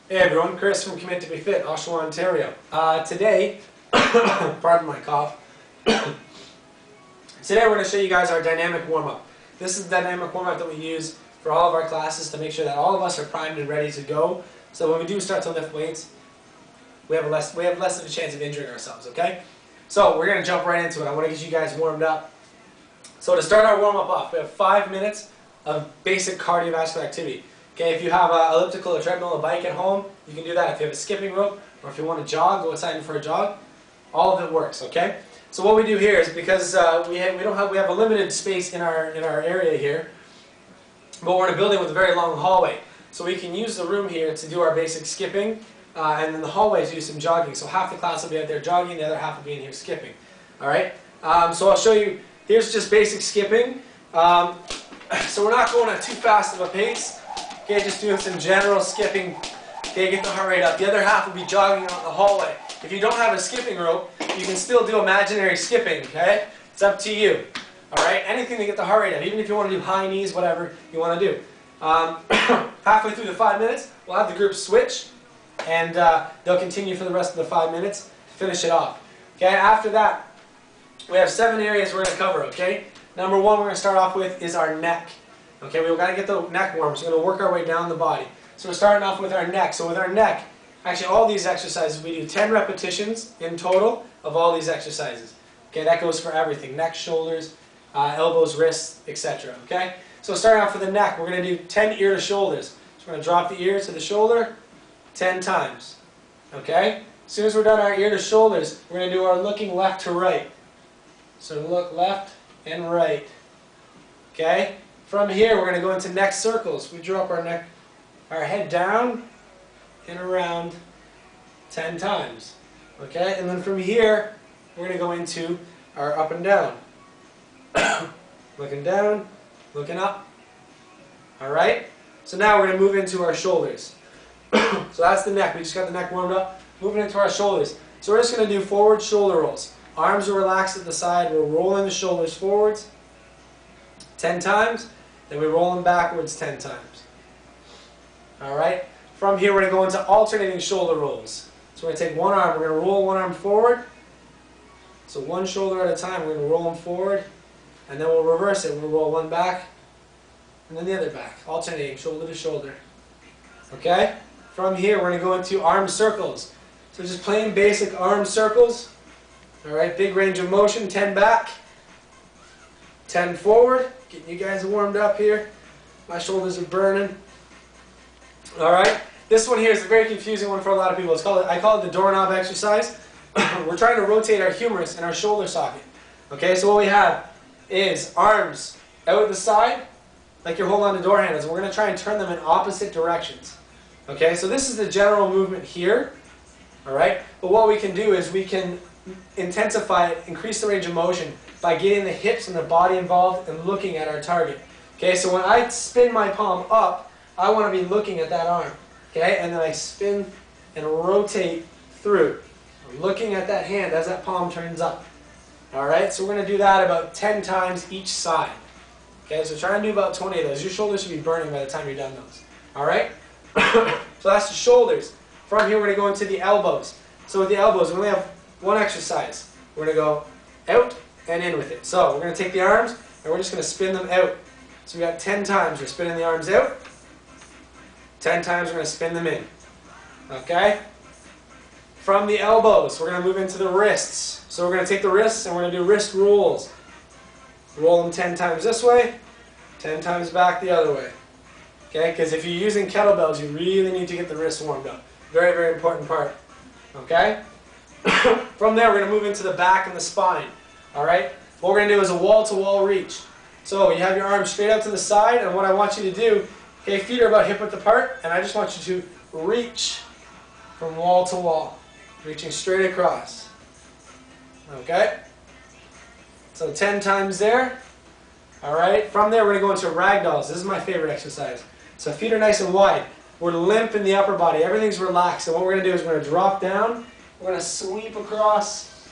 Hey everyone, Chris from Commit to Be Fit, Oshawa, Ontario. Today, pardon my cough. Today we're going to show you guys our dynamic warm-up. This is the dynamic warm-up that we use for all of our classes to make sure that all of us are primed and ready to go. So when we do start to lift weights, we have less of a chance of injuring ourselves, okay? So we're going to jump right into it. I want to get you guys warmed up. So to start our warm-up off, we have 5 minutes of basic cardiovascular activity. Okay, if you have an elliptical, a treadmill, a bike at home, you can do that. If you have a skipping rope, or if you want to jog, go outside for a jog. All of it works. Okay. So what we do here is because we have a limited space in our area here, but we're in a building with a very long hallway, so we can use the room here to do our basic skipping, and then the hallways do some jogging. So half the class will be out there jogging, the other half will be in here skipping. All right. So I'll show you. Here's just basic skipping. So we're not going at too fast of a pace. Okay, just doing some general skipping. Okay, get the heart rate up. The other half will be jogging on the hallway. If you don't have a skipping rope, you can still do imaginary skipping, okay? It's up to you. Alright, anything to get the heart rate up. Even if you want to do high knees, whatever you want to do. Halfway through the 5 minutes, we'll have the group switch, and they'll continue for the rest of the 5 minutes to finish it off. Okay, after that, we have 7 areas we're going to cover, okay? Number 1 we're going to start off with is our neck. Okay, we've got to get the neck warm, so we're going to work our way down the body. So we're starting off with our neck. So with our neck, actually all these exercises, we do 10 repetitions in total of all these exercises. Okay, that goes for everything, neck, shoulders, elbows, wrists, etc. Okay, so starting off with the neck, we're going to do 10 ear to shoulders. So we're going to drop the ear to the shoulder 10 times. Okay, as soon as we're done our ear to shoulders, we're going to do our looking left to right. So look left and right. Okay. From here, we're going to go into neck circles. We drop our head down and around 10 times. Okay, and then from here, we're going to go into our up and down. Looking down, looking up. All right. So now we're going to move into our shoulders. So that's the neck. We just got the neck warmed up. Moving into our shoulders. So we're just going to do forward shoulder rolls. Arms are relaxed at the side. We're rolling the shoulders forwards 10 times. Then we roll them backwards 10 times. Alright? From here we're going to go into alternating shoulder rolls. So we're going to take one arm, we're going to roll one arm forward. So one shoulder at a time, we're going to roll them forward. And then we'll reverse it. We'll roll one back and then the other back. Alternating shoulder to shoulder. Okay? From here we're going to go into arm circles. So just plain basic arm circles. Alright? Big range of motion. 10 back. 10 forward. Getting you guys warmed up here. My shoulders are burning. Alright, this one here is a very confusing one for a lot of people. I call it the doorknob exercise. We're trying to rotate our humerus and our shoulder socket. Okay, so what we have is arms out the side, like you're holding on to door handles. And we're going to try and turn them in opposite directions. Okay, so this is the general movement here. Alright, but what we can do is we can intensify it, increase the range of motion by getting the hips and the body involved and looking at our target. Okay, so when I spin my palm up, I want to be looking at that arm. Okay, and then I spin and rotate through, looking at that hand as that palm turns up. Alright, so we're going to do that about 10 times each side. Okay, so try and do about 20 of those. Your shoulders should be burning by the time you're done those. Alright? So that's the shoulders. From here we're going to go into the elbows. So with the elbows, we only have one exercise. We're going to go out and in with it. So we're going to take the arms and we're just going to spin them out. So we got 10 times we're spinning the arms out. 10 times we're going to spin them in. Okay? From the elbows, we're going to move into the wrists. So we're going to take the wrists and we're going to do wrist rolls. Roll them 10 times this way, 10 times back the other way. Okay? Because if you're using kettlebells, you really need to get the wrists warmed up. Very, very important part. Okay? From there, we're going to move into the back and the spine. Alright? What we're going to do is a wall-to-wall reach. So you have your arms straight out to the side, and what I want you to do, okay, feet are about hip-width apart, and I just want you to reach from wall to wall. Reaching straight across. Okay? So 10 times there. Alright? From there, we're going to go into ragdolls. This is my favorite exercise. So feet are nice and wide. We're limp in the upper body. Everything's relaxed. And what we're going to do is we're going to drop down. We're going to sweep across.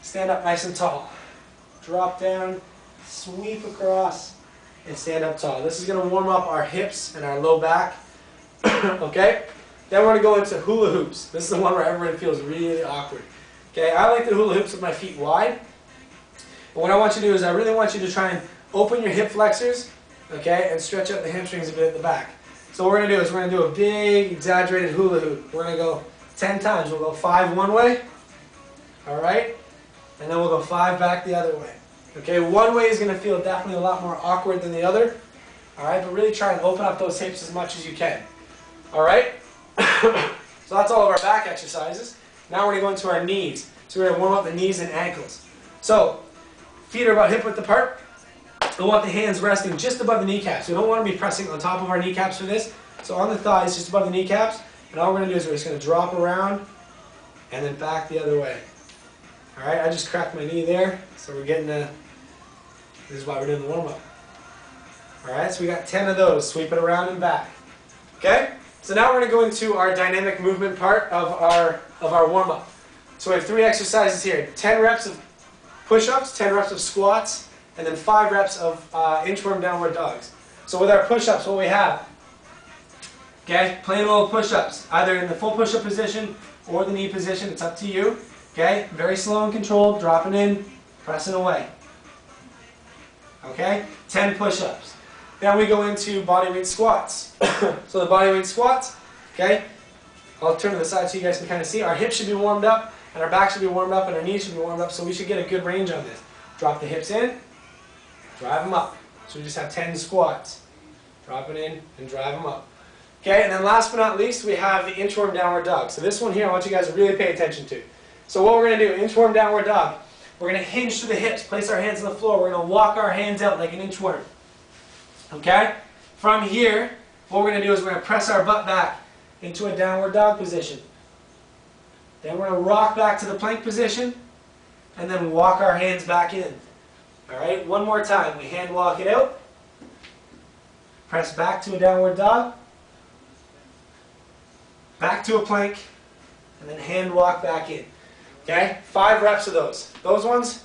Stand up nice and tall. Drop down, sweep across, and stand up tall. This is going to warm up our hips and our low back. Okay? Then we're going to go into hula hoops. This is the one where everyone feels really awkward. Okay, I like the hula hoops with my feet wide. And what I want you to do is I really want you to try and open your hip flexors, okay, and stretch out the hamstrings a bit at the back. So what we're going to do is we're going to do a big exaggerated hula hoop. We're going to go 10 times. We'll go 5 one way, alright, and then we'll go 5 back the other way. Okay, one way is going to feel definitely a lot more awkward than the other, alright, but really try and open up those hips as much as you can. Alright, so that's all of our back exercises. Now we're going to go into our knees. So we're going to warm up the knees and ankles. So, feet are about hip width apart. We want the hands resting just above the kneecaps. We don't want to be pressing on top of our kneecaps for this. So on the thighs, just above the kneecaps. And all we're going to do is we're just going to drop around and then back the other way. Alright, I just cracked my knee there. So we're getting this is why we're doing the warm-up. Alright, so we got 10 of those. Sweep it around and back. Okay? So now we're going to go into our dynamic movement part of our warm-up. So we have 3 exercises here. 10 reps of push-ups, 10 reps of squats, and then 5 reps of inchworm downward dogs. So with our push-ups, what we have, okay, plain old push-ups, either in the full push-up position or the knee position, it's up to you. Okay, very slow and controlled, dropping in, pressing away. Okay, 10 push-ups. Then we go into bodyweight squats. So the bodyweight squats, okay, I'll turn to the side so you guys can kind of see. Our hips should be warmed up, and our back should be warmed up, and our knees should be warmed up, so we should get a good range on this. Drop the hips in, drive them up. So we just have 10 squats. Drop it in and drive them up. Okay, and then last but not least, we have the inchworm downward dog. So this one here, I want you guys to really pay attention to. So what we're going to do, inchworm downward dog, we're going to hinge to the hips, place our hands on the floor, we're going to walk our hands out like an inchworm. Okay? From here, what we're going to do is we're going to press our butt back into a downward dog position. Then we're going to rock back to the plank position, and then walk our hands back in. Alright, one more time. We hand walk it out, press back to a downward dog, back to a plank, and then hand walk back in. Okay? 5 reps of those. Those ones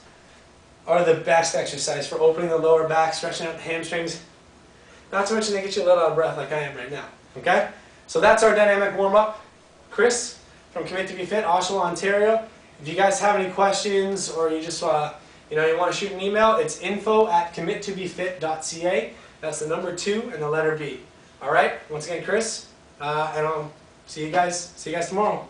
are the best exercise for opening the lower back, stretching out the hamstrings. Not to mention they get you a little out of breath like I am right now. Okay? So that's our dynamic warm-up. Chris from Commit to Be Fit, Oshawa, Ontario. If you guys have any questions or you just you want to shoot an email, it's info@committobefit.ca. That's the number 2 and the letter B. All right. Once again, Chris, and I'll see you guys tomorrow.